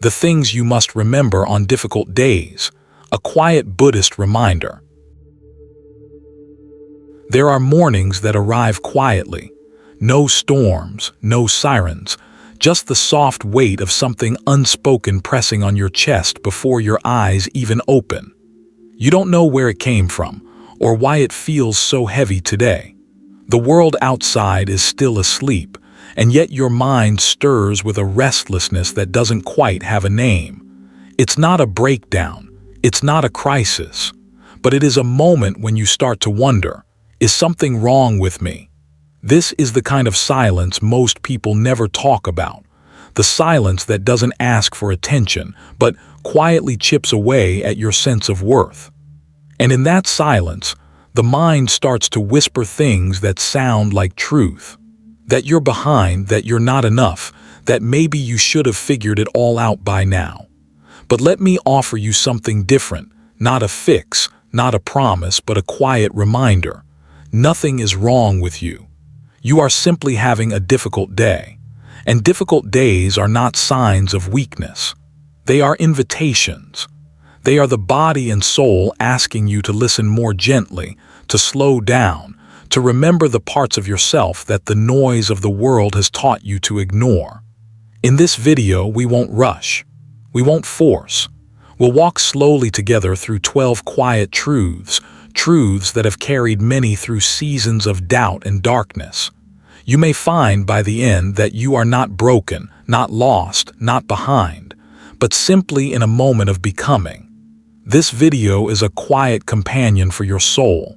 The things you must remember on difficult days. A quiet Buddhist reminder. There are mornings that arrive quietly. No storms, no sirens, just the soft weight of something unspoken pressing on your chest before your eyes even open. You don't know where it came from, or why it feels so heavy today. The world outside is still asleep, and yet your mind stirs with a restlessness that doesn't quite have a name. It's not a breakdown, it's not a crisis, but it is a moment when you start to wonder, is something wrong with me? This is the kind of silence most people never talk about. The silence that doesn't ask for attention, but quietly chips away at your sense of worth. And in that silence, the mind starts to whisper things that sound like truth. That you're behind, that you're not enough, that maybe you should have figured it all out by now. But let me offer you something different, not a fix, not a promise, but a quiet reminder. Nothing is wrong with you. You are simply having a difficult day. And difficult days are not signs of weakness. They are invitations. They are the body and soul asking you to listen more gently, to slow down, to remember the parts of yourself that the noise of the world has taught you to ignore. In this video, we won't rush. We won't force. We'll walk slowly together through 12 quiet truths, truths that have carried many through seasons of doubt and darkness. You may find by the end that you are not broken, not lost, not behind, but simply in a moment of becoming. This video is a quiet companion for your soul.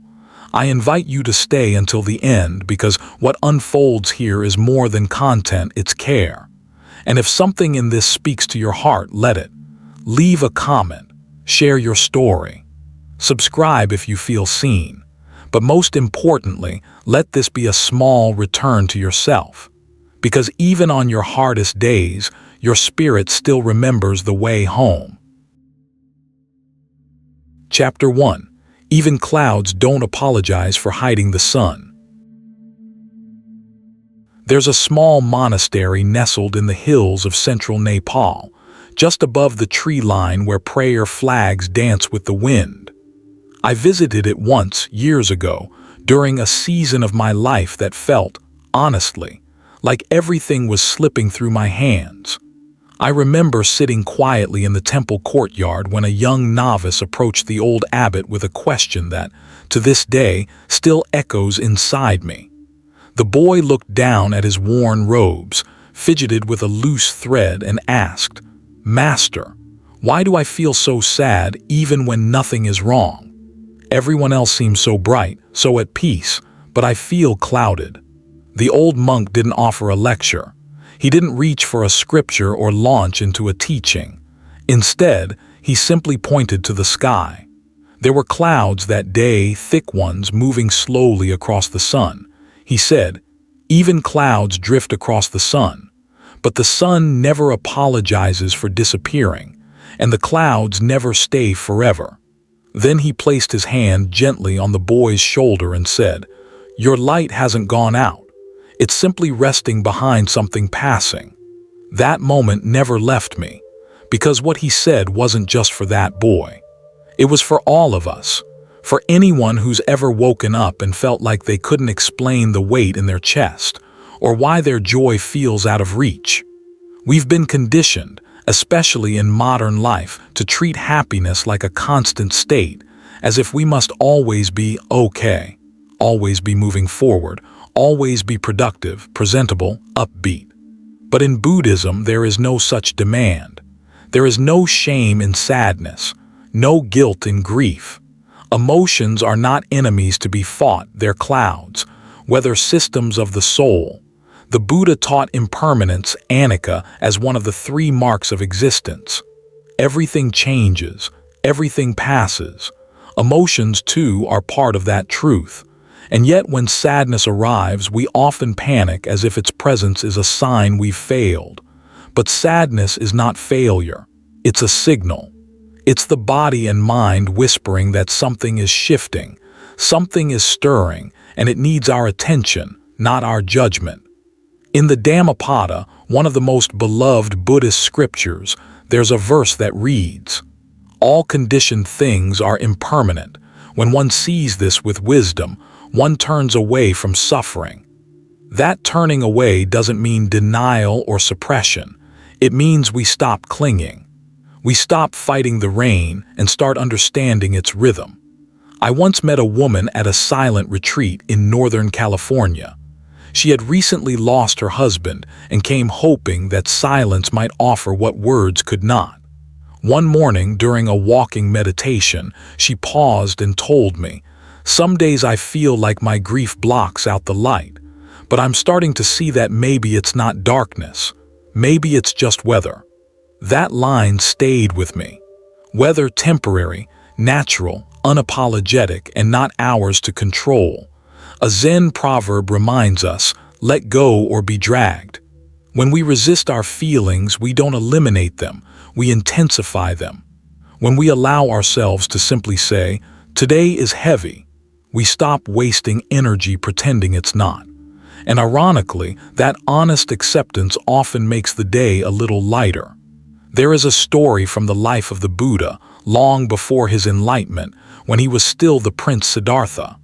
I invite you to stay until the end because what unfolds here is more than content, it's care. And if something in this speaks to your heart, let it. Leave a comment, share your story. Subscribe if you feel seen. But most importantly, let this be a small return to yourself. Because even on your hardest days, your spirit still remembers the way home. Chapter 1. Even clouds don't apologize for hiding the sun. There's a small monastery nestled in the hills of central Nepal, just above the tree line where prayer flags dance with the wind. I visited it once, years ago, during a season of my life that felt, honestly, like everything was slipping through my hands. I remember sitting quietly in the temple courtyard when a young novice approached the old abbot with a question that, to this day, still echoes inside me. The boy looked down at his worn robes, fidgeted with a loose thread, and asked, "Master, why do I feel so sad even when nothing is wrong? Everyone else seems so bright, so at peace, but I feel clouded." The old monk didn't offer a lecture. He didn't reach for a scripture or launch into a teaching. Instead, he simply pointed to the sky. There were clouds that day, thick ones moving slowly across the sun. He said, "Even clouds drift across the sun, but the sun never apologizes for disappearing, and the clouds never stay forever." Then he placed his hand gently on the boy's shoulder and said, "Your light hasn't gone out. It's simply resting behind something passing." That moment never left me, because what he said wasn't just for that boy. It was for all of us, for anyone who's ever woken up and felt like they couldn't explain the weight in their chest, or why their joy feels out of reach. We've been conditioned, especially in modern life, to treat happiness like a constant state, as if we must always be okay, always be moving forward, always be productive, presentable, upbeat. But in Buddhism, there is no such demand. There is no shame in sadness, no guilt in grief. Emotions are not enemies to be fought, they're clouds, weather systems of the soul. The Buddha taught impermanence, anicca, as one of the 3 marks of existence. Everything changes, everything passes. Emotions, too, are part of that truth. And yet when sadness arrives, we often panic as if its presence is a sign we've failed. But sadness is not failure. It's a signal. It's the body and mind whispering that something is shifting, something is stirring, and it needs our attention, not our judgment. In the Dhammapada, one of the most beloved Buddhist scriptures, There's a verse that reads, "All conditioned things are impermanent. When one sees this with wisdom, one turns away from suffering." That turning away doesn't mean denial or suppression. It means we stop clinging. We stop fighting the rain and start understanding its rhythm. I once met a woman at a silent retreat in Northern California. She had recently lost her husband and came hoping that silence might offer what words could not. One morning during a walking meditation, she paused and told me, "Some days I feel like my grief blocks out the light, but I'm starting to see that maybe it's not darkness. Maybe it's just weather." That line stayed with me. Weather temporary, natural, unapologetic, and not ours to control. A Zen proverb reminds us, "Let go or be dragged." When we resist our feelings, we don't eliminate them, we intensify them. When we allow ourselves to simply say, "Today is heavy," we stop wasting energy pretending it's not. And ironically, that honest acceptance often makes the day a little lighter. There is a story from the life of the Buddha, long before his enlightenment, when he was still the Prince Siddhartha.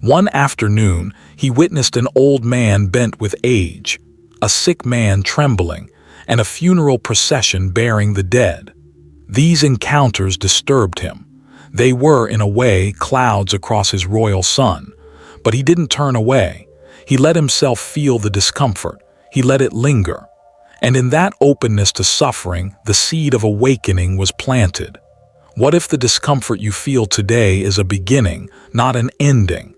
One afternoon, he witnessed an old man bent with age, a sick man trembling, and a funeral procession bearing the dead. These encounters disturbed him. They were, in a way, clouds across his royal sun. But he didn't turn away. He let himself feel the discomfort. He let it linger. And in that openness to suffering, the seed of awakening was planted. What if the discomfort you feel today is a beginning, not an ending?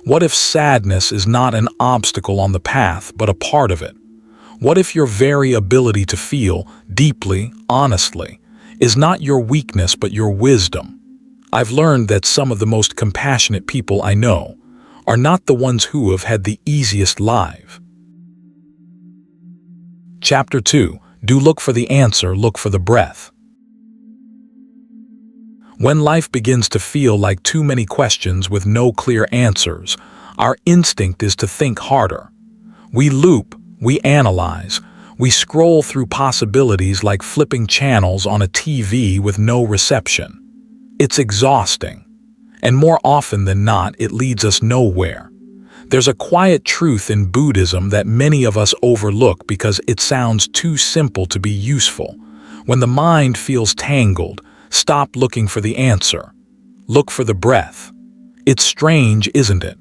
What if sadness is not an obstacle on the path, but a part of it? What if your very ability to feel, deeply, honestly, is not your weakness but your wisdom? I've learned that some of the most compassionate people I know are not the ones who have had the easiest life. Chapter 2. Do look for the answer, look for the breath. When life begins to feel like too many questions with no clear answers, our instinct is to think harder. We loop, we analyze, we scroll through possibilities like flipping channels on a TV with no reception. It's exhausting. And more often than not, it leads us nowhere. There's a quiet truth in Buddhism that many of us overlook because it sounds too simple to be useful. When the mind feels tangled, stop looking for the answer. Look for the breath. It's strange, isn't it?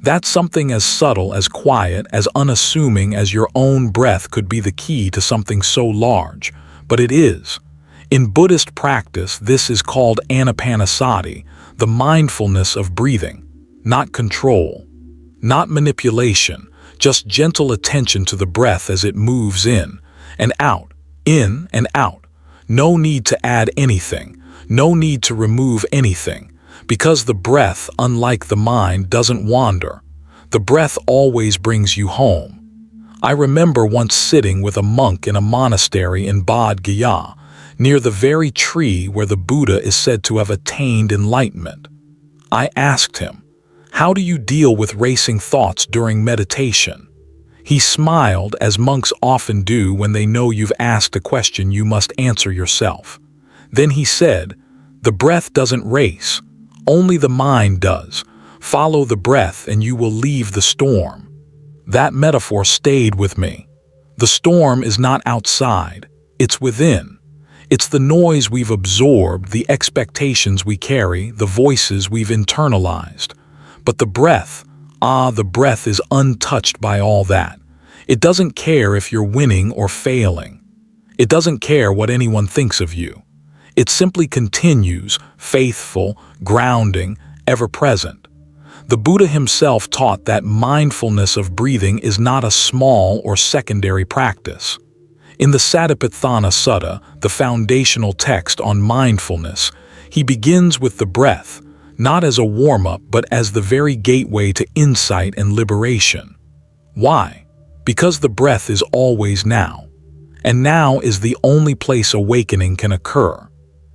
That's something as subtle, as quiet, as unassuming as your own breath could be the key to something so large. But it is. In Buddhist practice, this is called anapanasati, the mindfulness of breathing, not control. Not manipulation, just gentle attention to the breath as it moves in and out, in and out. No need to add anything, no need to remove anything, because the breath, unlike the mind, doesn't wander. The breath always brings you home. I remember once sitting with a monk in a monastery in Bodh Gaya, near the very tree where the Buddha is said to have attained enlightenment. I asked him, "How do you deal with racing thoughts during meditation?" He smiled, as monks often do when they know you've asked a question you must answer yourself. Then he said, "The breath doesn't race. Only the mind does. Follow the breath and you will leave the storm." That metaphor stayed with me. The storm is not outside. It's within. It's the noise we've absorbed, the expectations we carry, the voices we've internalized. But the breath, the breath is untouched by all that. It doesn't care if you're winning or failing. It doesn't care what anyone thinks of you. It simply continues, faithful, grounding, ever present. The Buddha himself taught that mindfulness of breathing is not a small or secondary practice. In the Satipatthana Sutta, the foundational text on mindfulness, he begins with the breath, not as a warm-up but as the very gateway to insight and liberation. Why? Because the breath is always now. And now is the only place awakening can occur.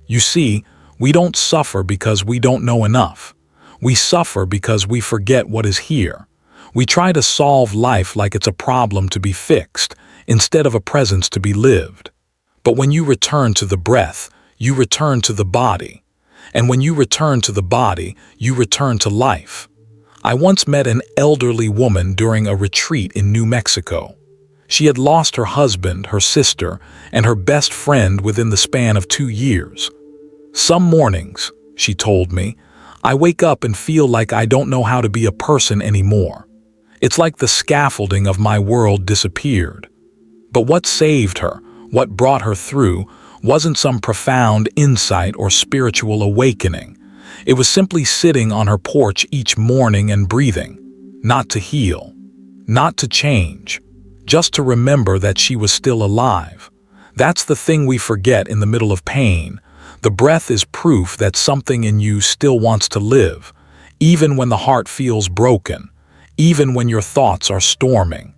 You see, we don't suffer because we don't know enough. We suffer because we forget what is here. We try to solve life like it's a problem to be fixed, instead of a presence to be lived. But when you return to the breath, you return to the body. And when you return to the body, you return to life. I once met an elderly woman during a retreat in New Mexico. She had lost her husband, her sister, and her best friend within the span of 2 years. Some mornings, she told me, I wake up and feel like I don't know how to be a person anymore. It's like the scaffolding of my world disappeared. But what saved her, what brought her through, wasn't some profound insight or spiritual awakening. It was simply sitting on her porch each morning and breathing, not to heal, not to change, just to remember that she was still alive. That's the thing we forget in the middle of pain. The breath is proof that something in you still wants to live, even when the heart feels broken, even when your thoughts are storming,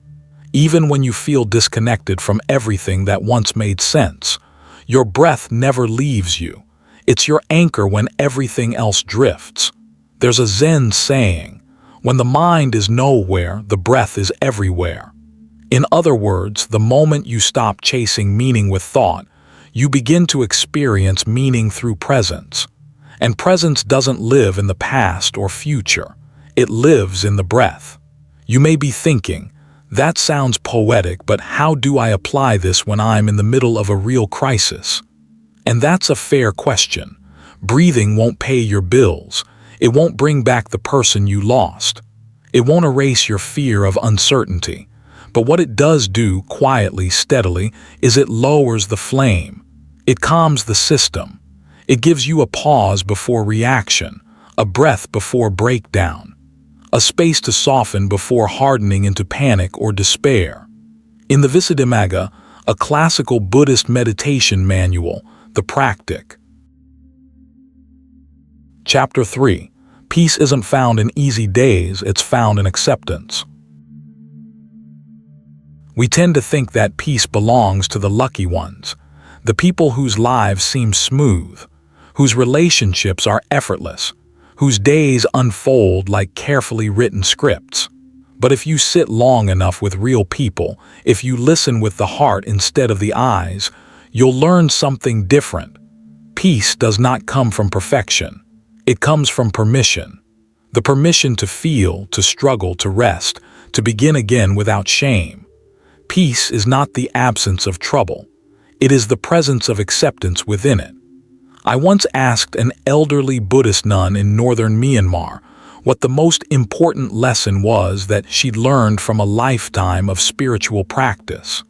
even when you feel disconnected from everything that once made sense. Your breath never leaves you. It's your anchor when everything else drifts. There's a Zen saying, when the mind is nowhere, the breath is everywhere. In other words, the moment you stop chasing meaning with thought, you begin to experience meaning through presence. And presence doesn't live in the past or future. It lives in the breath. You may be thinking, that sounds poetic, but how do I apply this when I'm in the middle of a real crisis? And that's a fair question. Breathing won't pay your bills. It won't bring back the person you lost. It won't erase your fear of uncertainty. But what it does do, quietly, steadily, is it lowers the flame. It calms the system. It gives you a pause before reaction, a breath before breakdown, a space to soften before hardening into panic or despair. In the Visuddhimagga, a classical Buddhist meditation manual, the Practic. Chapter 3. Peace isn't found in easy days, it's found in acceptance. We tend to think that peace belongs to the lucky ones, the people whose lives seem smooth, whose relationships are effortless, whose days unfold like carefully written scripts. But if you sit long enough with real people, if you listen with the heart instead of the eyes, you'll learn something different. Peace does not come from perfection. It comes from permission. The permission to feel, to struggle, to rest, to begin again without shame. Peace is not the absence of trouble. It is the presence of acceptance within it. I once asked an elderly Buddhist nun in northern Myanmar what the most important lesson was that she'd learned from a lifetime of spiritual practice.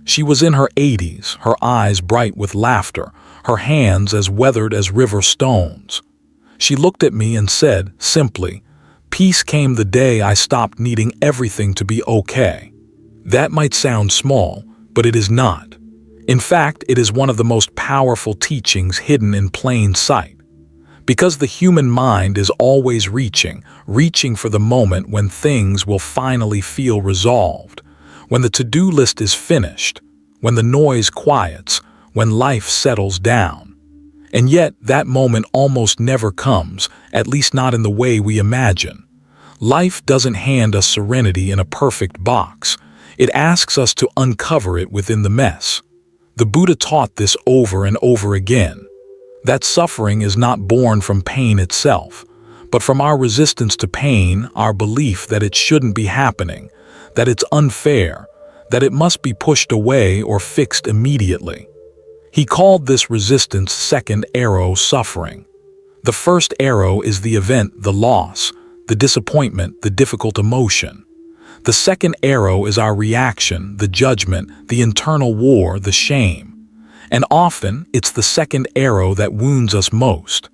She was in her 80s, her eyes bright with laughter, her hands as weathered as river stones. She looked at me and said, simply, "Peace came the day I stopped needing everything to be okay." That might sound small, but it is not. In fact, it is one of the most powerful teachings hidden in plain sight. Because the human mind is always reaching for the moment when things will finally feel resolved, when the to-do list is finished, when the noise quiets, when life settles down. And yet, that moment almost never comes, at least not in the way we imagine. Life doesn't hand us serenity in a perfect box. It asks us to uncover it within the mess. The Buddha taught this over and over again. That suffering is not born from pain itself, but from our resistance to pain, our belief that it shouldn't be happening, that it's unfair, that it must be pushed away or fixed immediately. He called this resistance second arrow suffering. The first arrow is the event, the loss, the disappointment, the difficult emotion. The second arrow is our reaction, the judgment, the internal war, the shame. And often, it's the second arrow that wounds us most.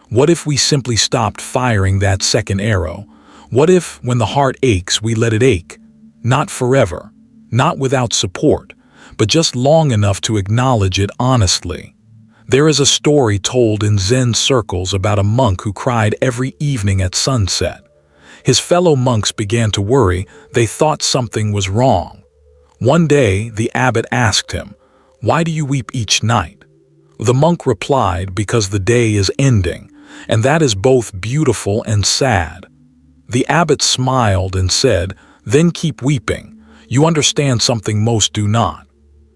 What if we simply stopped firing that second arrow? What if, when the heart aches, we let it ache? Not forever, not without support, but just long enough to acknowledge it honestly. There is a story told in Zen circles about a monk who cried every evening at sunset. His fellow monks began to worry. They thought something was wrong. One day, the abbot asked him, "Why do you weep each night?" The monk replied, "Because the day is ending, and that is both beautiful and sad." The abbot smiled and said, "Then keep weeping. You understand something most do not.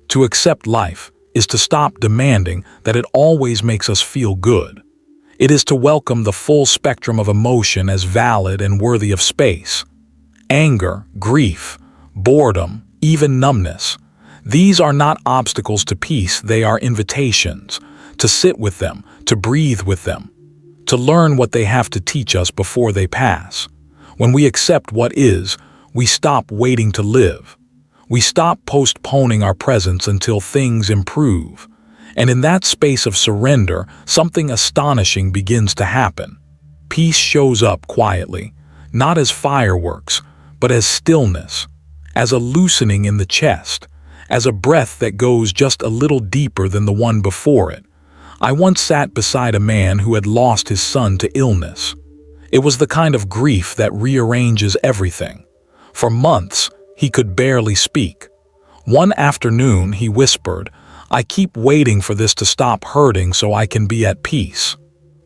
To accept life, is to stop demanding that it always makes us feel good. It is to welcome the full spectrum of emotion as valid and worthy of space. Anger, grief, boredom, even numbness. These are not obstacles to peace, they are invitations. To sit with them, to breathe with them, to learn what they have to teach us before they pass. When we accept what is, we stop waiting to live. We stop postponing our presence until things improve. And in that space of surrender, something astonishing begins to happen. Peace shows up quietly, not as fireworks, but as stillness, as a loosening in the chest, as a breath that goes just a little deeper than the one before it. I once sat beside a man who had lost his son to illness. It was the kind of grief that rearranges everything. For months, he could barely speak. One afternoon, he whispered, "I keep waiting for this to stop hurting so I can be at peace.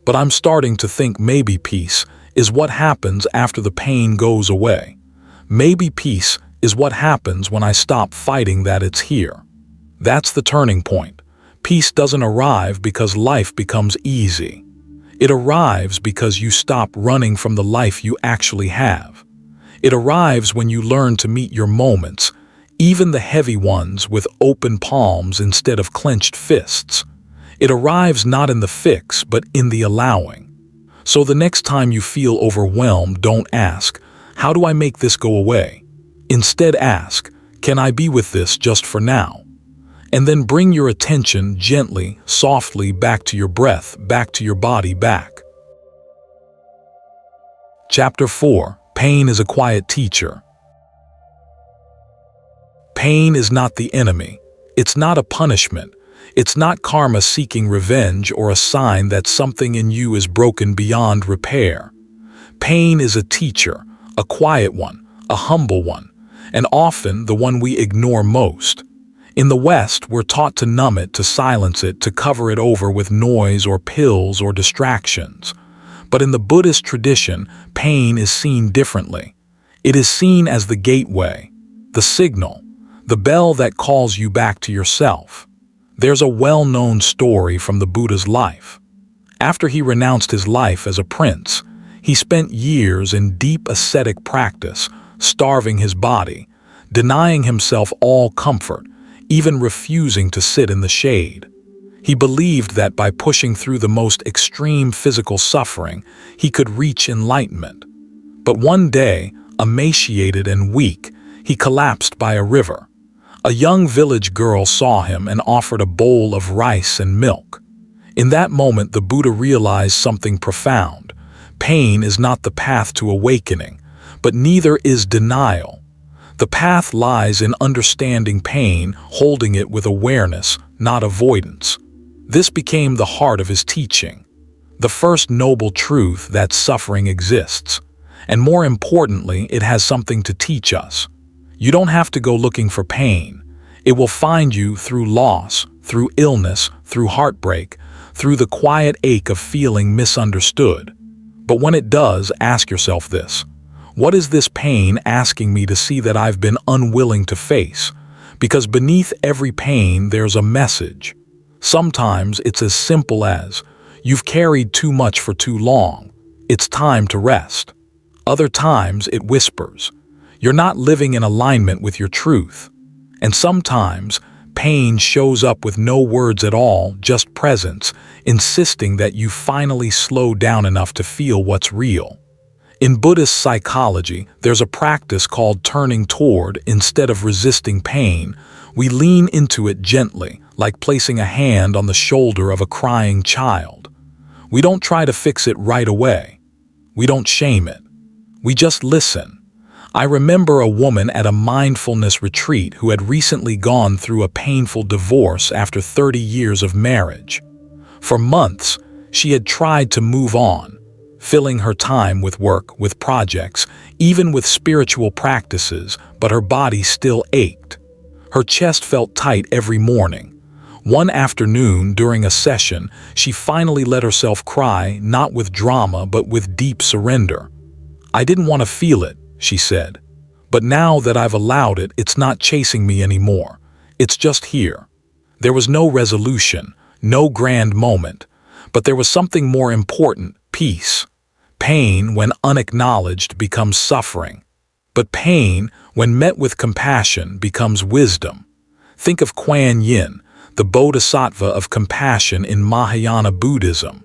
But I'm starting to think maybe peace is what happens after the pain goes away. Maybe peace is what happens when I stop fighting that it's here." That's the turning point. Peace doesn't arrive because life becomes easy. It arrives because you stop running from the life you actually have. It arrives when you learn to meet your moments, even the heavy ones, with open palms instead of clenched fists. It arrives not in the fix, but in the allowing. So the next time you feel overwhelmed, don't ask, "How do I make this go away?" Instead ask, "Can I be with this just for now?" And then bring your attention gently, softly back to your breath, back to your body, back. Chapter 4. Pain is a quiet teacher. Pain is not the enemy. It's not a punishment. It's not karma seeking revenge or a sign that something in you is broken beyond repair. Pain is a teacher, a quiet one, a humble one, and often the one we ignore most. In the West, we're taught to numb it, to silence it, to cover it over with noise or pills or distractions. But in the Buddhist tradition, pain is seen differently. It is seen as the gateway, the signal, the bell that calls you back to yourself. There's a well-known story from the Buddha's life. After he renounced his life as a prince, he spent years in deep ascetic practice, starving his body, denying himself all comfort, even refusing to sit in the shade. He believed that by pushing through the most extreme physical suffering, he could reach enlightenment. But one day, emaciated and weak, he collapsed by a river. A young village girl saw him and offered a bowl of rice and milk. In that moment, the Buddha realized something profound. Pain is not the path to awakening, but neither is denial. The path lies in understanding pain, holding it with awareness, not avoidance. This became the heart of his teaching. The first noble truth that suffering exists. And more importantly, it has something to teach us. You don't have to go looking for pain. It will find you through loss, through illness, through heartbreak, through the quiet ache of feeling misunderstood. But when it does, ask yourself this. What is this pain asking me to see that I've been unwilling to face? Because beneath every pain, there's a message. Sometimes it's as simple as, you've carried too much for too long. It's time to rest. Other times it whispers, you're not living in alignment with your truth. And sometimes pain shows up with no words at all, just presence, insisting that you finally slow down enough to feel what's real. In Buddhist psychology, there's a practice called turning toward instead of resisting pain. We lean into it gently, like placing a hand on the shoulder of a crying child. We don't try to fix it right away. We don't shame it. We just listen. I remember a woman at a mindfulness retreat who had recently gone through a painful divorce after 30 years of marriage. For months, she had tried to move on, filling her time with work, with projects, even with spiritual practices, but her body still ached. Her chest felt tight every morning. One afternoon, during a session, she finally let herself cry, not with drama, but with deep surrender. "I didn't want to feel it," she said. "But now that I've allowed it, it's not chasing me anymore. It's just here." There was no resolution, no grand moment, but there was something more important: peace. Pain, when unacknowledged, becomes suffering. But pain, when met with compassion, becomes wisdom. Think of Kuan Yin, the bodhisattva of compassion in Mahayana Buddhism.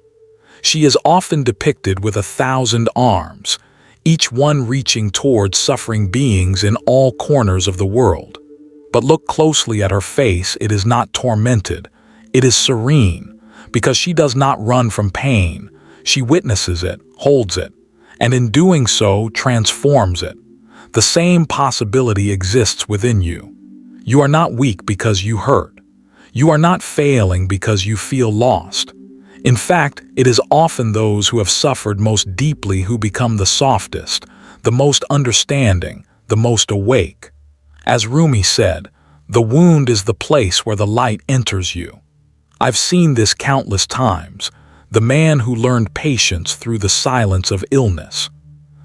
She is often depicted with 1,000 arms, each one reaching towards suffering beings in all corners of the world. But look closely at her face. It is not tormented. It is serene, because she does not run from pain. She witnesses it, holds it, and in doing so transforms it. The same possibility exists within you. You are not weak because you hurt. You are not failing because you feel lost. In fact, it is often those who have suffered most deeply who become the softest, the most understanding, the most awake. As Rumi said, "The wound is the place where the light enters you." I've seen this countless times. The man who learned patience through the silence of illness.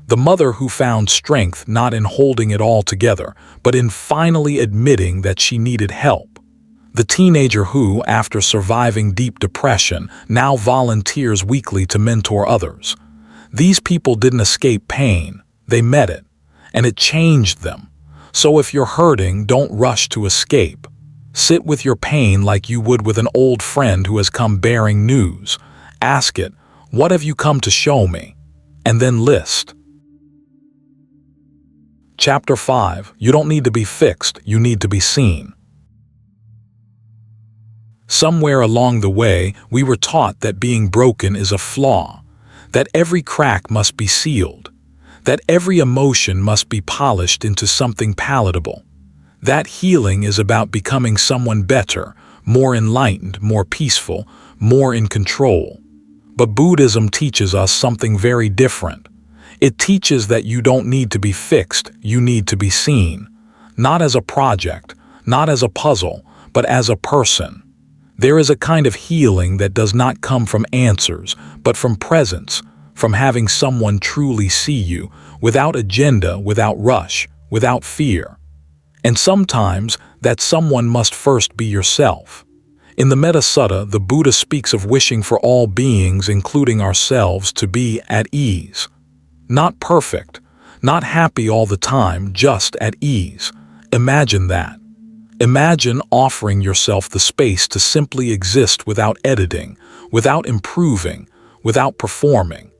The mother who found strength not in holding it all together, but in finally admitting that she needed help. The teenager who, after surviving deep depression, now volunteers weekly to mentor others. These people didn't escape pain, they met it, and it changed them. So if you're hurting, don't rush to escape. Sit with your pain like you would with an old friend who has come bearing news. Ask it, "What have you come to show me?" And then list. Chapter 5. You don't need to be fixed, you need to be seen. Somewhere along the way, we were taught that being broken is a flaw, that every crack must be sealed, that every emotion must be polished into something palatable. That healing is about becoming someone better, more enlightened, more peaceful, more in control. But Buddhism teaches us something very different. It teaches that you don't need to be fixed, you need to be seen. Not as a project, not as a puzzle, but as a person. There is a kind of healing that does not come from answers, but from presence, from having someone truly see you, without agenda, without rush, without fear. And sometimes that someone must first be yourself. In the Metta Sutta, the Buddha speaks of wishing for all beings, including ourselves, to be at ease. Not perfect, not happy all the time, just at ease. Imagine that. Imagine offering yourself the space to simply exist without editing, without improving, without performing.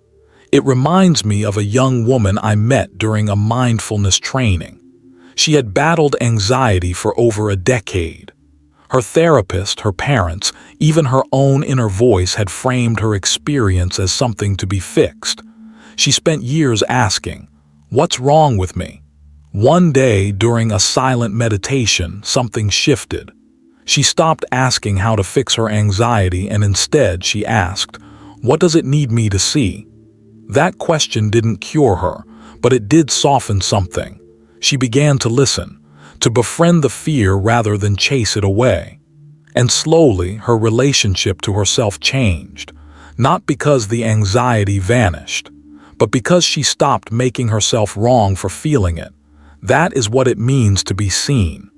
It reminds me of a young woman I met during a mindfulness training. She had battled anxiety for over a decade. Her therapist, her parents, even her own inner voice had framed her experience as something to be fixed. She spent years asking, "What's wrong with me?" One day, during a silent meditation, something shifted. She stopped asking how to fix her anxiety and instead she asked, "What does it need me to see?" That question didn't cure her, but it did soften something. She began to listen, to befriend the fear rather than chase it away. And slowly, her relationship to herself changed, not because the anxiety vanished, but because she stopped making herself wrong for feeling it. That is what it means to be seen.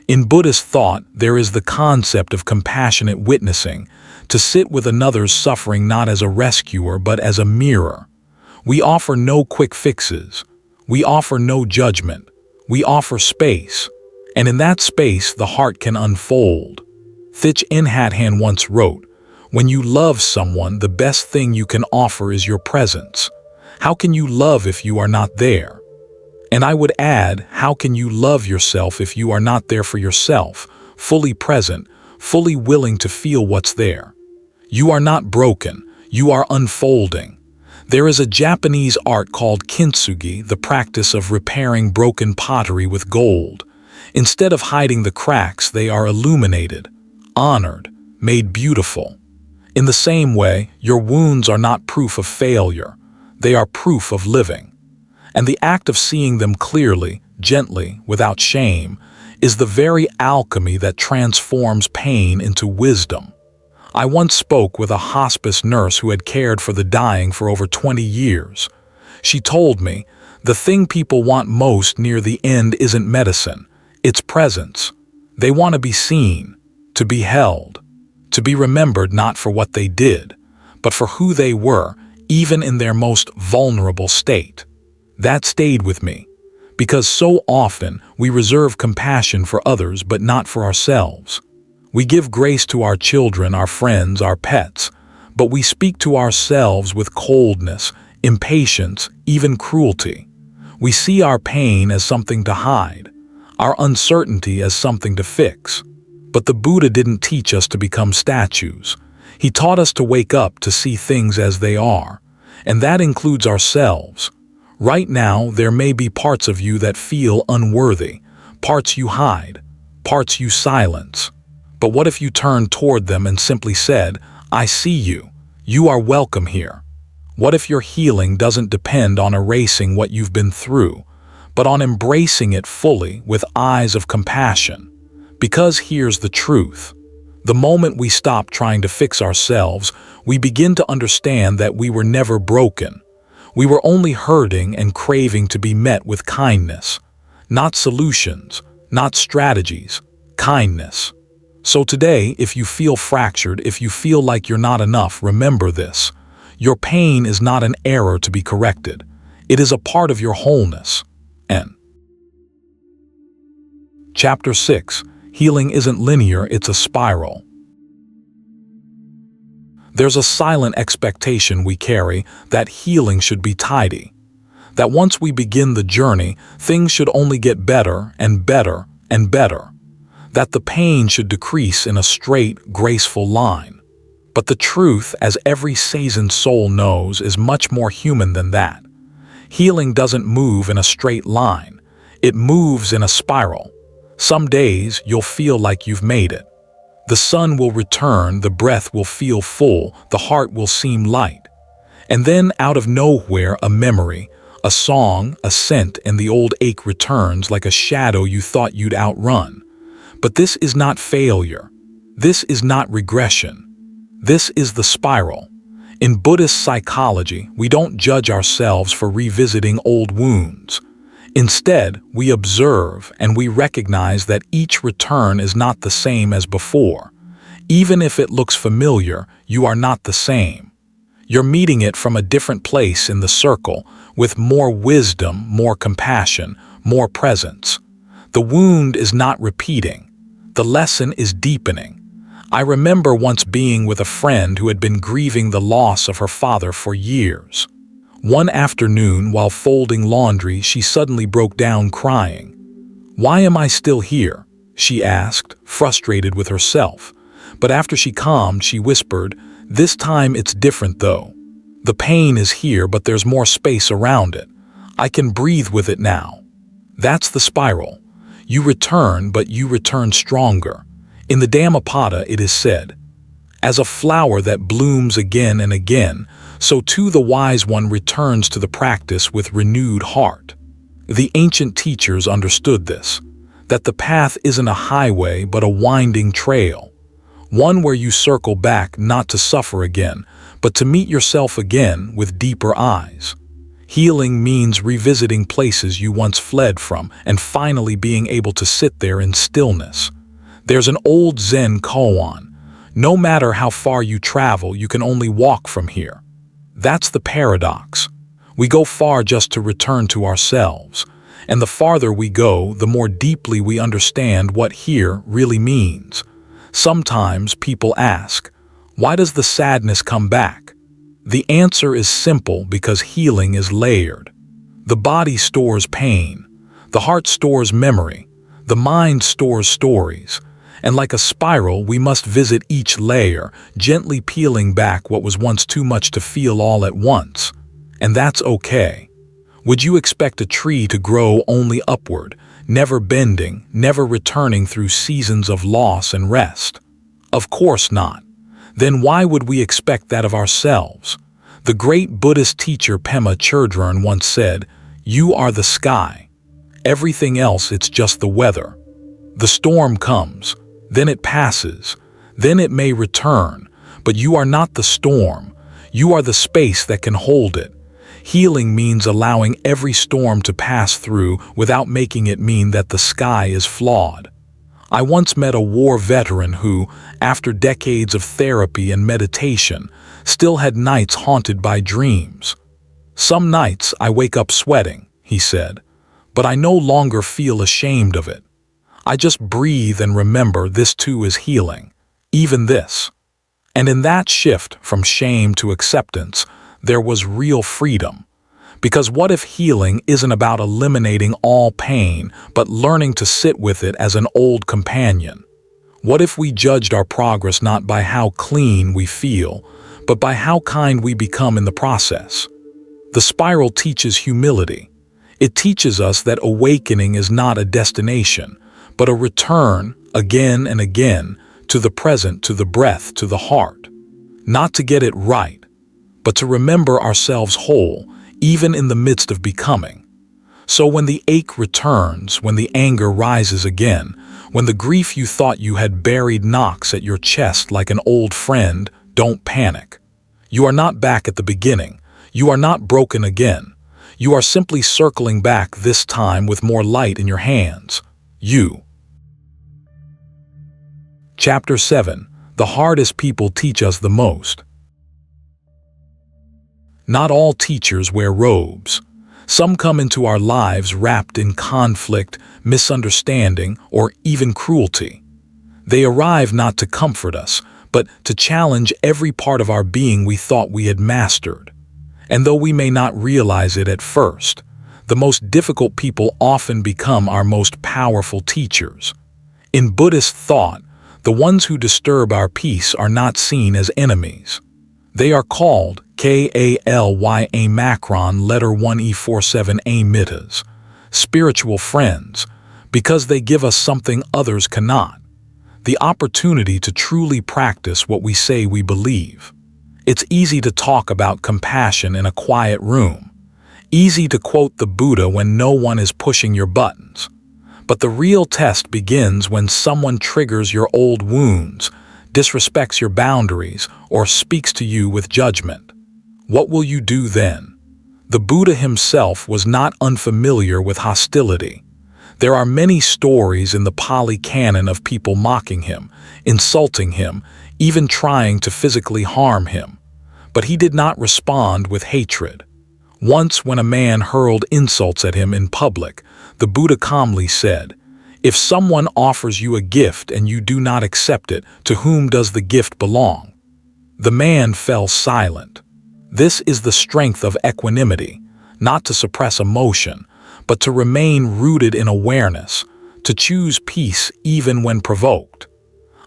In Buddhist thought, there is the concept of compassionate witnessing, to sit with another's suffering not as a rescuer but as a mirror. We offer no quick fixes. We offer no judgment. We offer space. And in that space, the heart can unfold. Thich Nhat Hanh once wrote, "When you love someone, the best thing you can offer is your presence. How can you love if you are not there?" And I would add, how can you love yourself if you are not there for yourself, fully present, fully willing to feel what's there? You are not broken, you are unfolding. There is a Japanese art called kintsugi, the practice of repairing broken pottery with gold. Instead of hiding the cracks, they are illuminated, honored, made beautiful. In the same way, your wounds are not proof of failure, they are proof of living. And the act of seeing them clearly, gently, without shame, is the very alchemy that transforms pain into wisdom. I once spoke with a hospice nurse who had cared for the dying for over 20 years. She told me, the thing people want most near the end isn't medicine, it's presence. They want to be seen, to be held, to be remembered not for what they did, but for who they were, even in their most vulnerable state. That stayed with me, because so often we reserve compassion for others but not for ourselves. We give grace to our children, our friends, our pets, but we speak to ourselves with coldness, impatience, even cruelty. We see our pain as something to hide, our uncertainty as something to fix. But the Buddha didn't teach us to become statues. He taught us to wake up to see things as they are, and that includes ourselves. Right now, there may be parts of you that feel unworthy, parts you hide, parts you silence. But what if you turned toward them and simply said, "I see you. You are welcome here"? What if your healing doesn't depend on erasing what you've been through, but on embracing it fully with eyes of compassion? Because here's the truth. The moment we stop trying to fix ourselves, we begin to understand that we were never broken. We were only hurting and craving to be met with kindness. Not solutions, not strategies, kindness. So today, if you feel fractured, if you feel like you're not enough, remember this. Your pain is not an error to be corrected. It is a part of your wholeness. N. Chapter 6. Healing isn't linear, it's a spiral. There's a silent expectation we carry that healing should be tidy. That once we begin the journey, things should only get better and better and better. That the pain should decrease in a straight, graceful line. But the truth, as every seasoned soul knows, is much more human than that. Healing doesn't move in a straight line. It moves in a spiral. Some days you'll feel like you've made it. The sun will return, the breath will feel full, the heart will seem light. And then out of nowhere, a memory, a song, a scent, and the old ache returns like a shadow you thought you'd outrun. But this is not failure. This is not regression. This is the spiral. In Buddhist psychology, we don't judge ourselves for revisiting old wounds. Instead, we observe and we recognize that each return is not the same as before. Even if it looks familiar, you are not the same. You're meeting it from a different place in the circle, with more wisdom, more compassion, more presence. The wound is not repeating. The lesson is deepening. I remember once being with a friend who had been grieving the loss of her father for years. One afternoon, while folding laundry, she suddenly broke down crying. "Why am I still here?" she asked, frustrated with herself. But after she calmed, she whispered, "This time it's different though. The pain is here, but there's more space around it. I can breathe with it now." That's the spiral. You return, but you return stronger. In the Dhammapada it is said, "As a flower that blooms again and again, so too the wise one returns to the practice with renewed heart." The ancient teachers understood this, that the path isn't a highway but a winding trail, one where you circle back not to suffer again, but to meet yourself again with deeper eyes. Healing means revisiting places you once fled from and finally being able to sit there in stillness. There's an old Zen koan, "No matter how far you travel, you can only walk from here." That's the paradox. We go far just to return to ourselves, and the farther we go, the more deeply we understand what here really means. Sometimes people ask, why does the sadness come back? The answer is simple: because healing is layered. The body stores pain, the heart stores memory, the mind stores stories. And like a spiral, we must visit each layer, gently peeling back what was once too much to feel all at once. And that's okay. Would you expect a tree to grow only upward, never bending, never returning through seasons of loss and rest? Of course not. Then why would we expect that of ourselves? The great Buddhist teacher Pema Chodron once said, "You are the sky. Everything else, it's just the weather. The storm comes. Then it passes, then it may return, but you are not the storm. You are the space that can hold it." Healing means allowing every storm to pass through without making it mean that the sky is flawed. I once met a war veteran who, after decades of therapy and meditation, still had nights haunted by dreams. "Some nights I wake up sweating," he said, "but I no longer feel ashamed of it. I just breathe and remember this too is healing, even this." And in that shift from shame to acceptance, there was real freedom. Because what if healing isn't about eliminating all pain, but learning to sit with it as an old companion? What if we judged our progress not by how clean we feel, but by how kind we become in the process? The spiral teaches humility. It teaches us that awakening is not a destination, but a return, again and again, to the present, to the breath, to the heart. Not to get it right, but to remember ourselves whole, even in the midst of becoming. So when the ache returns, when the anger rises again, when the grief you thought you had buried knocks at your chest like an old friend, don't panic. You are not back at the beginning. You are not broken again. You are simply circling back, this time with more light in your hands. You. Chapter 7. The hardest people teach us the most. Not all teachers wear robes. Some come into our lives wrapped in conflict, misunderstanding, or even cruelty. They arrive not to comfort us, but to challenge every part of our being we thought we had mastered. And though we may not realize it at first, the most difficult people often become our most powerful teachers. In Buddhist thought, the ones who disturb our peace are not seen as enemies. They are called Kalya Macron letter 1E47A mittas, spiritual friends, because they give us something others cannot, the opportunity to truly practice what we say we believe. It's easy to talk about compassion in a quiet room, easy to quote the Buddha when no one is pushing your buttons. But the real test begins when someone triggers your old wounds, disrespects your boundaries, or speaks to you with judgment. What will you do then? The Buddha himself was not unfamiliar with hostility. There are many stories in the Pali Canon of people mocking him, insulting him, even trying to physically harm him. But he did not respond with hatred. Once, when a man hurled insults at him in public, the Buddha calmly said, "If someone offers you a gift and you do not accept it, to whom does the gift belong?" The man fell silent. This is the strength of equanimity, not to suppress emotion, but to remain rooted in awareness, to choose peace even when provoked.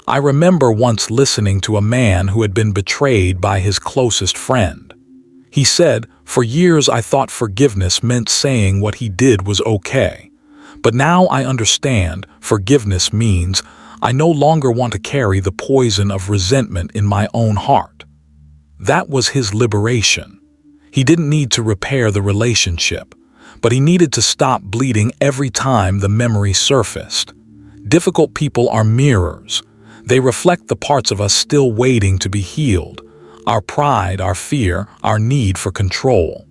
I remember once listening to a man who had been betrayed by his closest friend. He said, "For years I thought forgiveness meant saying what he did was okay. But now I understand forgiveness means I no longer want to carry the poison of resentment in my own heart." That was his liberation. He didn't need to repair the relationship, but he needed to stop bleeding every time the memory surfaced. Difficult people are mirrors. They reflect the parts of us still waiting to be healed, our pride, our fear, our need for control.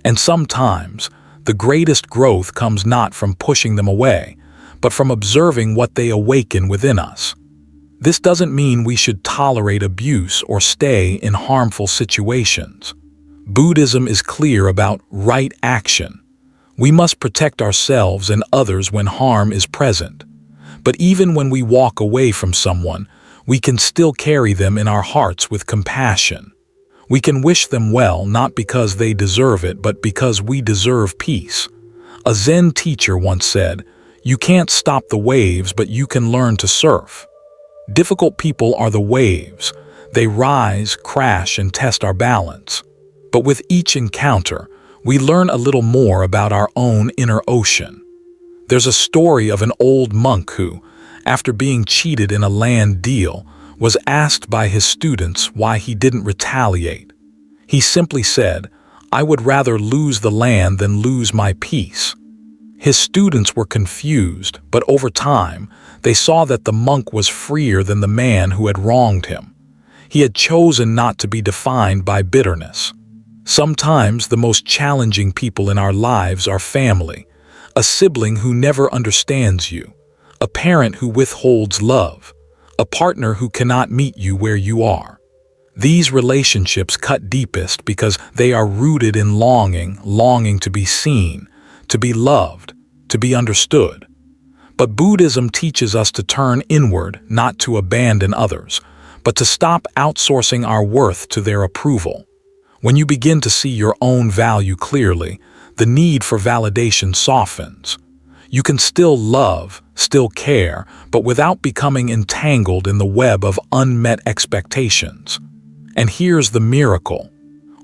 And sometimes, the greatest growth comes not from pushing them away, but from observing what they awaken within us. This doesn't mean we should tolerate abuse or stay in harmful situations. Buddhism is clear about right action. We must protect ourselves and others when harm is present. But even when we walk away from someone, we can still carry them in our hearts with compassion. We can wish them well not because they deserve it, but because we deserve peace. A Zen teacher once said, "You can't stop the waves, but you can learn to surf." Difficult people are the waves. They rise, crash, and test our balance. But with each encounter, we learn a little more about our own inner ocean. There's a story of an old monk who, after being cheated in a land deal, was asked by his students why he didn't retaliate. He simply said, "I would rather lose the land than lose my peace." His students were confused, but over time, they saw that the monk was freer than the man who had wronged him. He had chosen not to be defined by bitterness. Sometimes the most challenging people in our lives are family, a sibling who never understands you, a parent who withholds love, a partner who cannot meet you where you are. These relationships cut deepest because they are rooted in longing to be seen, to be loved, to be understood. But Buddhism teaches us to turn inward, not to abandon others, but to stop outsourcing our worth to their approval. When you begin to see your own value clearly, the need for validation softens. You can still love, still care, but without becoming entangled in the web of unmet expectations. And here's the miracle.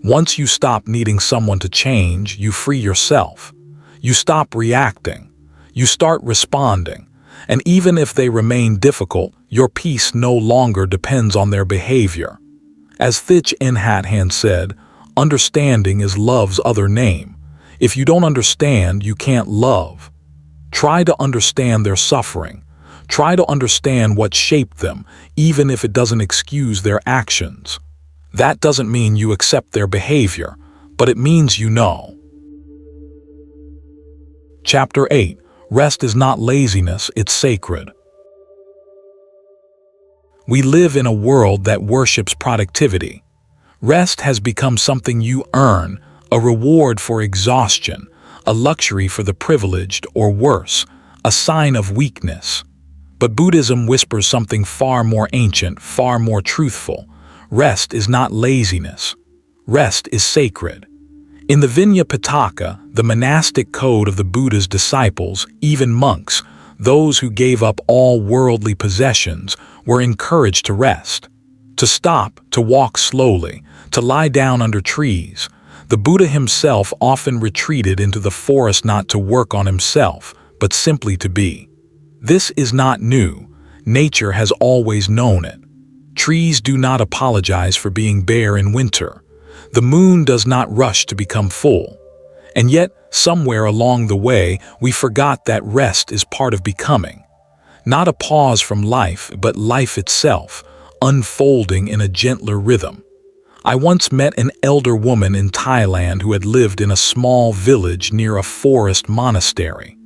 Once you stop needing someone to change, you free yourself. You stop reacting. You start responding. And even if they remain difficult, your peace no longer depends on their behavior. As Thich Nhat Hanh said, understanding is love's other name. If you don't understand, you can't love. Try to understand their suffering. Try to understand what shaped them, even if it doesn't excuse their actions. That doesn't mean you accept their behavior, but it means you know. Chapter 8. Rest is not laziness, it's sacred. We live in a world that worships productivity. Rest has become something you earn, a reward for exhaustion, a luxury for the privileged, or worse, a sign of weakness. But Buddhism whispers something far more ancient, far more truthful. Rest is not laziness. Rest is sacred. In the Vinaya Pitaka, the monastic code of the Buddha's disciples, even monks, those who gave up all worldly possessions, were encouraged to rest, to stop, to walk slowly, to lie down under trees. The Buddha himself often retreated into the forest not to work on himself, but simply to be. This is not new. Nature has always known it. Trees do not apologize for being bare in winter. The moon does not rush to become full. And yet, somewhere along the way, we forgot that rest is part of becoming. Not a pause from life, but life itself, unfolding in a gentler rhythm. I once met an elder woman in Thailand who had lived in a small village near a forest monastery.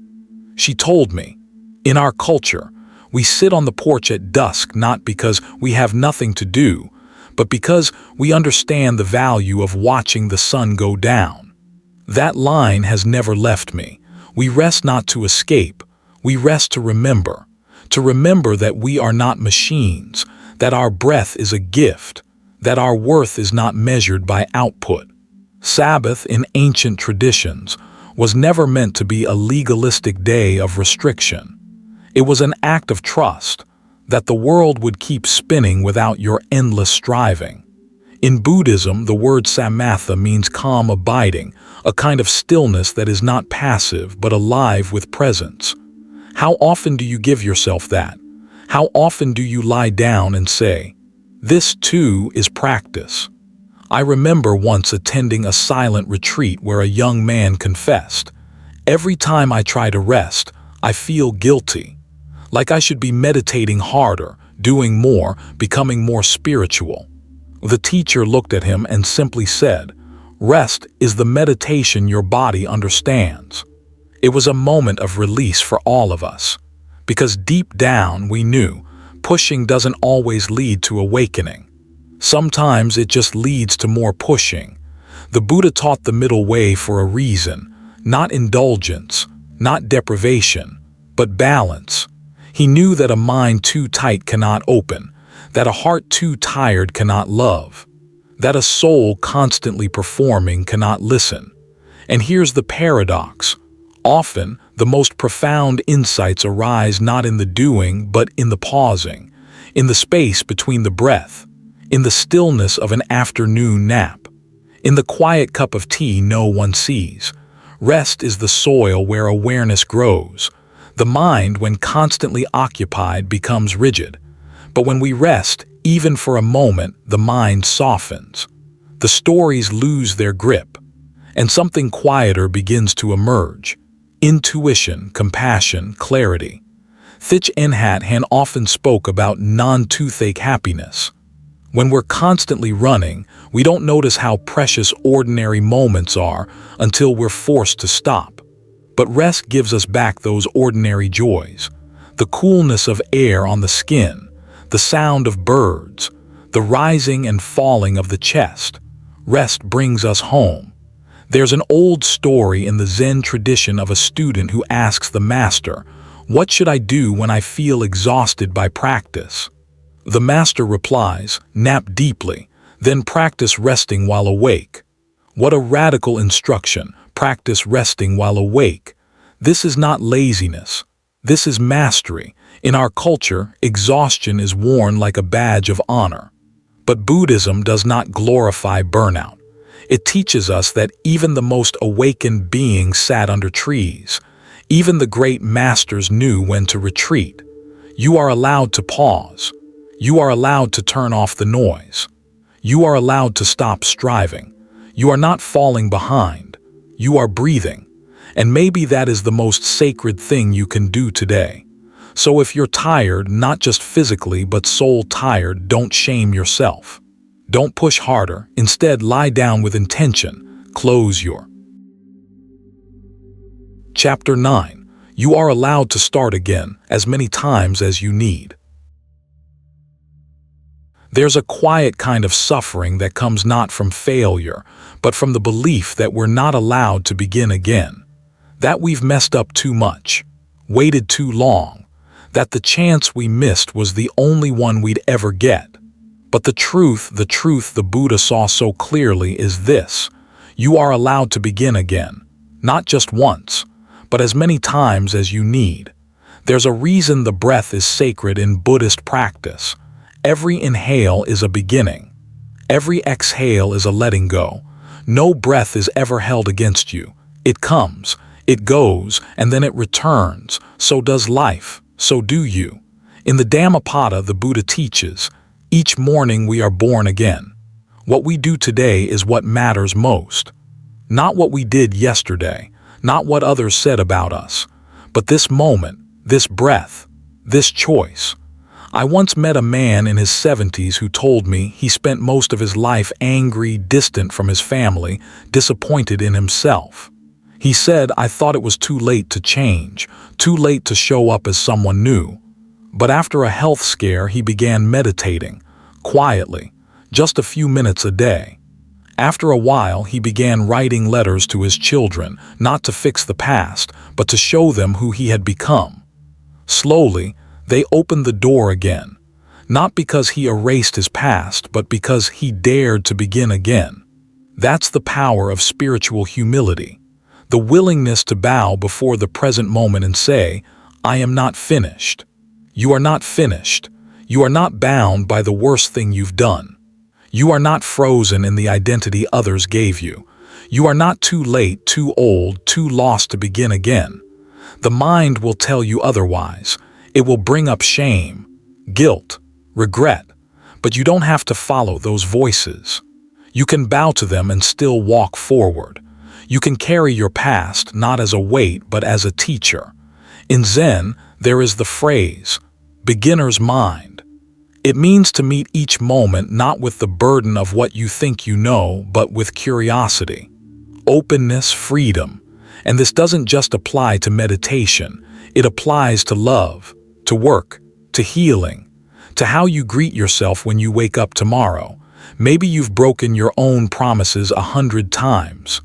She told me, in our culture, we sit on the porch at dusk not because we have nothing to do, but because we understand the value of watching the sun go down. That line has never left me. We rest not to escape, we rest to remember that we are not machines, that our breath is a gift, that our worth is not measured by output. Sabbath in ancient traditions was never meant to be a legalistic day of restriction. It was an act of trust, that the world would keep spinning without your endless striving. In Buddhism, the word samatha means calm abiding, a kind of stillness that is not passive but alive with presence. How often do you give yourself that? How often do you lie down and say, "This too is practice"? I remember once attending a silent retreat where a young man confessed, "Every time I try to rest, I feel guilty. Like I should be meditating harder, doing more, becoming more spiritual." The teacher looked at him and simply said, "Rest is the meditation your body understands." It was a moment of release for all of us, because deep down we knew pushing doesn't always lead to awakening. Sometimes it just leads to more pushing. The Buddha taught the middle way for a reason, not indulgence, not deprivation, but balance. He knew that a mind too tight cannot open, that a heart too tired cannot love, that a soul constantly performing cannot listen. And here's the paradox. Often, the most profound insights arise not in the doing, but in the pausing, in the space between the breath, in the stillness of an afternoon nap, in the quiet cup of tea no one sees. Rest is the soil where awareness grows. The mind, when constantly occupied, becomes rigid. But when we rest, even for a moment, the mind softens. The stories lose their grip, and something quieter begins to emerge. Intuition, compassion, clarity. Thich Nhat Hanh often spoke about non-toothache happiness. When we're constantly running, we don't notice how precious ordinary moments are until we're forced to stop. But rest gives us back those ordinary joys. The coolness of air on the skin, the sound of birds, the rising and falling of the chest. Rest brings us home. There's an old story in the Zen tradition of a student who asks the master, "What should I do when I feel exhausted by practice?" The master replies, "Nap deeply, then practice resting while awake." What a radical instruction, practice resting while awake. This is not laziness. This is mastery. In our culture, exhaustion is worn like a badge of honor. But Buddhism does not glorify burnout. It teaches us that even the most awakened beings sat under trees. Even the great masters knew when to retreat. You are allowed to pause. You are allowed to turn off the noise. You are allowed to stop striving. You are not falling behind. You are breathing. And maybe that is the most sacred thing you can do today. So if you're tired, not just physically but soul tired, don't shame yourself. Don't push harder. Instead, lie down with intention. Close your. Chapter 9. You are allowed to start again as many times as you need. There's a quiet kind of suffering that comes not from failure, but from the belief that we're not allowed to begin again. That we've messed up too much, waited too long, that the chance we missed was the only one we'd ever get. But the truth the Buddha saw so clearly is this: you are allowed to begin again, not just once, but as many times as you need. There's a reason the breath is sacred in Buddhist practice. Every inhale is a beginning. Every exhale is a letting go. No breath is ever held against you. It comes, it goes, and then it returns. So does life. So do you. In the Dhammapada, the Buddha teaches, each morning we are born again. What we do today is what matters most. Not what we did yesterday, not what others said about us, but this moment, this breath, this choice. I once met a man in his 70s who told me he spent most of his life angry, distant from his family, disappointed in himself. He said, "I thought it was too late to change, too late to show up as someone new." But after a health scare, he began meditating, quietly, just a few minutes a day. After a while, he began writing letters to his children, not to fix the past, but to show them who he had become. Slowly, they opened the door again, not because he erased his past, but because he dared to begin again. That's the power of spiritual humility, the willingness to bow before the present moment and say, "I am not finished." You are not finished. You are not bound by the worst thing you've done. You are not frozen in the identity others gave you. You are not too late, too old, too lost to begin again. The mind will tell you otherwise. It will bring up shame, guilt, regret, but you don't have to follow those voices. You can bow to them and still walk forward. You can carry your past not as a weight but as a teacher. In Zen, there is the phrase, beginner's mind. It means to meet each moment not with the burden of what you think you know, but with curiosity, openness, freedom. And this doesn't just apply to meditation. It applies to love, to work, to healing, to how you greet yourself when you wake up tomorrow. Maybe you've broken your own promises 100 times.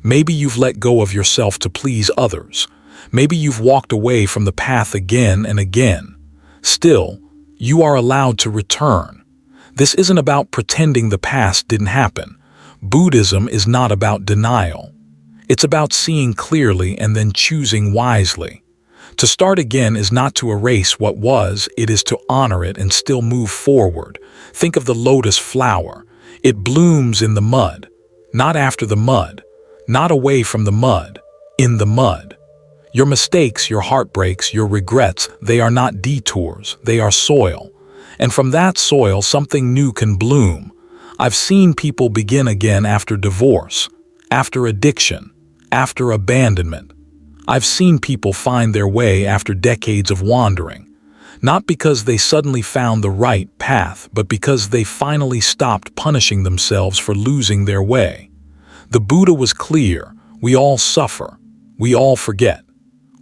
Maybe you've let go of yourself to please others. Maybe you've walked away from the path again and again. Still, you are allowed to return. This isn't about pretending the past didn't happen. Buddhism is not about denial. It's about seeing clearly and then choosing wisely. To start again is not to erase what was, it is to honor it and still move forward. Think of the lotus flower. It blooms in the mud, not after the mud, not away from the mud, in the mud. Your mistakes, your heartbreaks, your regrets, they are not detours, they are soil. And from that soil, something new can bloom. I've seen people begin again after divorce, after addiction, after abandonment. I've seen people find their way after decades of wandering, not because they suddenly found the right path, but because they finally stopped punishing themselves for losing their way. The Buddha was clear: we all suffer, we all forget,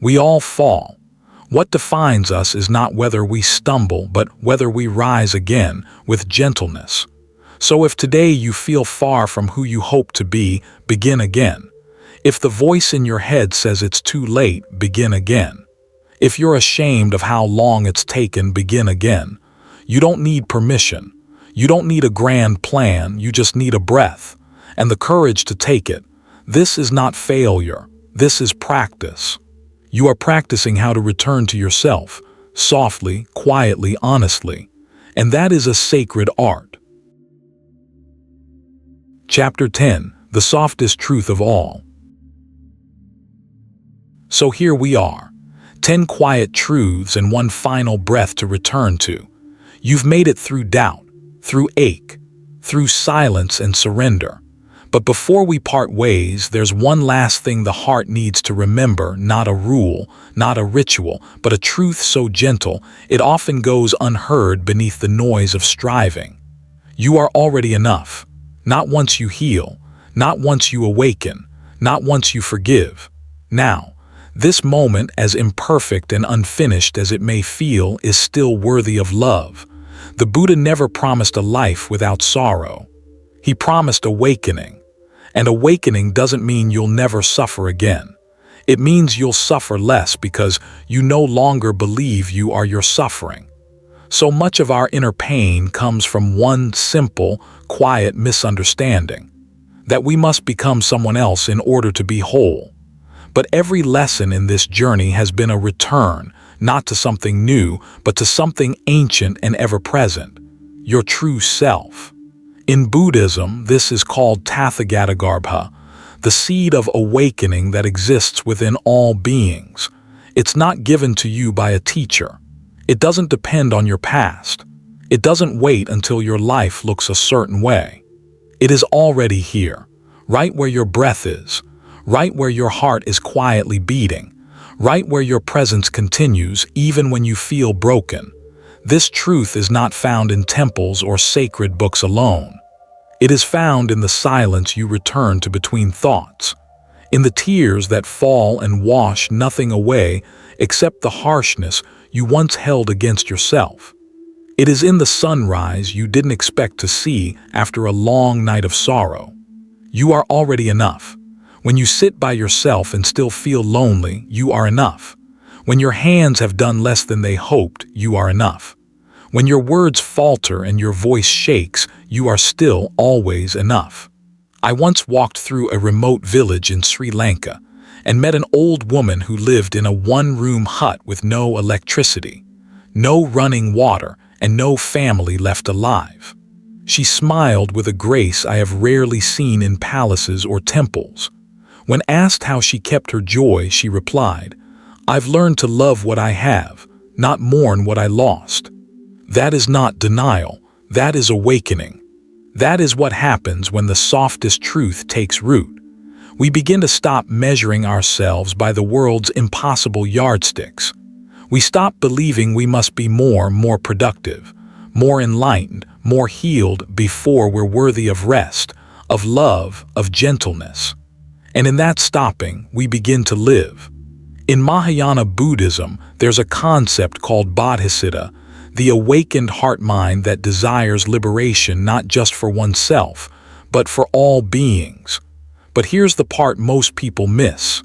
we all fall. What defines us is not whether we stumble, but whether we rise again with gentleness. So if today you feel far from who you hope to be, begin again. If the voice in your head says it's too late, begin again. If you're ashamed of how long it's taken, begin again. You don't need permission. You don't need a grand plan, you just need a breath and the courage to take it. This is not failure. This is practice. You are practicing how to return to yourself, softly, quietly, honestly. And that is a sacred art. Chapter 10. The softest truth of all. So here we are. 10 quiet truths and one final breath to return to. You've made it through doubt, through ache, through silence and surrender. But before we part ways, there's one last thing the heart needs to remember, not a rule, not a ritual, but a truth so gentle, it often goes unheard beneath the noise of striving. You are already enough. Not once you heal, not once you awaken, not once you forgive. Now, this moment, as imperfect and unfinished as it may feel, is still worthy of love. The Buddha never promised a life without sorrow. He promised awakening. And awakening doesn't mean you'll never suffer again. It means you'll suffer less because you no longer believe you are your suffering. So much of our inner pain comes from one simple, quiet misunderstanding, that we must become someone else in order to be whole. But every lesson in this journey has been a return, not to something new, but to something ancient and ever-present, your true self. In Buddhism, this is called Tathagatagarbha, the seed of awakening that exists within all beings. It's not given to you by a teacher. It doesn't depend on your past. It doesn't wait until your life looks a certain way. It is already here, right where your breath is, right where your heart is quietly beating, right where your presence continues even when you feel broken. This truth is not found in temples or sacred books alone. It is found in the silence you return to between thoughts, in the tears that fall and wash nothing away except the harshness you once held against yourself. It is in the sunrise you didn't expect to see after a long night of sorrow. You are already enough. When you sit by yourself and still feel lonely, you are enough. When your hands have done less than they hoped, you are enough. When your words falter and your voice shakes, you are still always enough. I once walked through a remote village in Sri Lanka and met an old woman who lived in a one-room hut with no electricity, no running water, and no family left alive. She smiled with a grace I have rarely seen in palaces or temples. When asked how she kept her joy, she replied, "I've learned to love what I have, not mourn what I lost." That is not denial, that is awakening. That is what happens when the softest truth takes root. We begin to stop measuring ourselves by the world's impossible yardsticks. We stop believing we must be more productive, more enlightened, more healed before we're worthy of rest, of love, of gentleness. And in that stopping, we begin to live. In Mahayana Buddhism, there's a concept called Bodhisattva, the awakened heart-mind that desires liberation not just for oneself, but for all beings. But here's the part most people miss.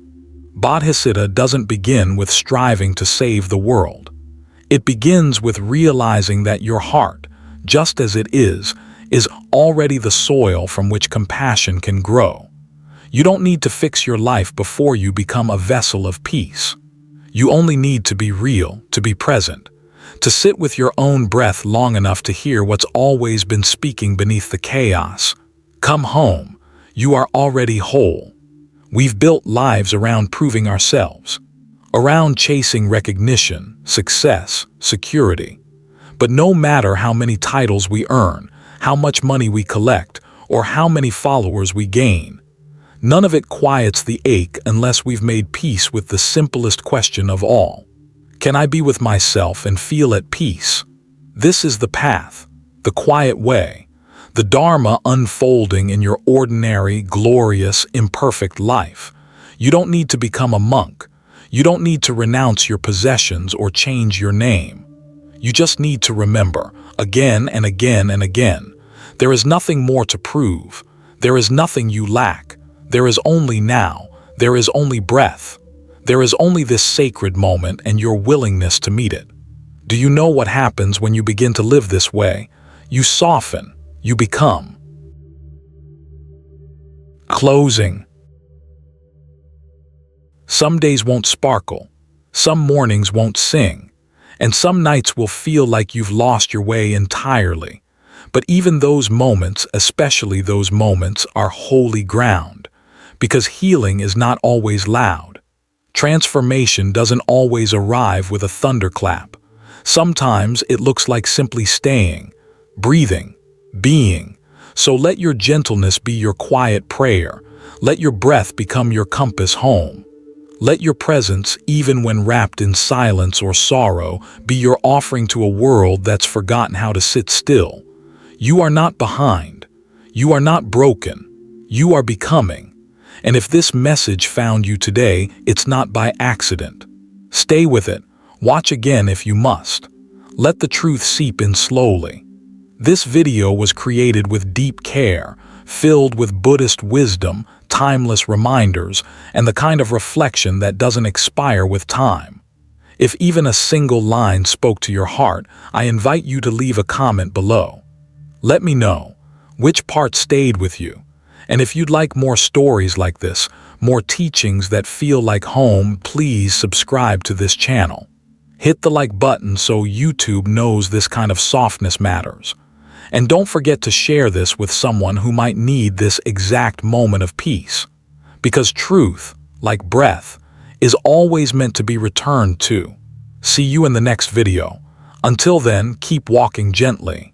Bodhisattva doesn't begin with striving to save the world. It begins with realizing that your heart, just as it is already the soil from which compassion can grow. You don't need to fix your life before you become a vessel of peace. You only need to be real, to be present, to sit with your own breath long enough to hear what's always been speaking beneath the chaos. Come home. You are already whole. We've built lives around proving ourselves, around chasing recognition, success, security. But no matter how many titles we earn, how much money we collect, or how many followers we gain, none of it quiets the ache unless we've made peace with the simplest question of all. Can I be with myself and feel at peace? This is the path, the quiet way, the Dharma unfolding in your ordinary, glorious, imperfect life. You don't need to become a monk. You don't need to renounce your possessions or change your name. You just need to remember, again and again and again, there is nothing more to prove. There is nothing you lack. There is only now. There is only breath. There is only this sacred moment and your willingness to meet it. Do you know what happens when you begin to live this way? You soften. You become. Closing. Some days won't sparkle. Some mornings won't sing. And some nights will feel like you've lost your way entirely. But even those moments, especially those moments, are holy ground. Because healing is not always loud. Transformation doesn't always arrive with a thunderclap. Sometimes it looks like simply staying, breathing, being. So let your gentleness be your quiet prayer. Let your breath become your compass home. Let your presence, even when wrapped in silence or sorrow, be your offering to a world that's forgotten how to sit still. You are not behind. You are not broken. You are becoming. And if this message found you today, it's not by accident. Stay with it. Watch again if you must. Let the truth seep in slowly. This video was created with deep care, filled with Buddhist wisdom, timeless reminders, and the kind of reflection that doesn't expire with time. If even a single line spoke to your heart, I invite you to leave a comment below. Let me know which part stayed with you. And if you'd like more stories like this, more teachings that feel like home, please subscribe to this channel. Hit the like button so YouTube knows this kind of softness matters. And don't forget to share this with someone who might need this exact moment of peace. Because truth, like breath, is always meant to be returned to. See you in the next video. Until then, keep walking gently.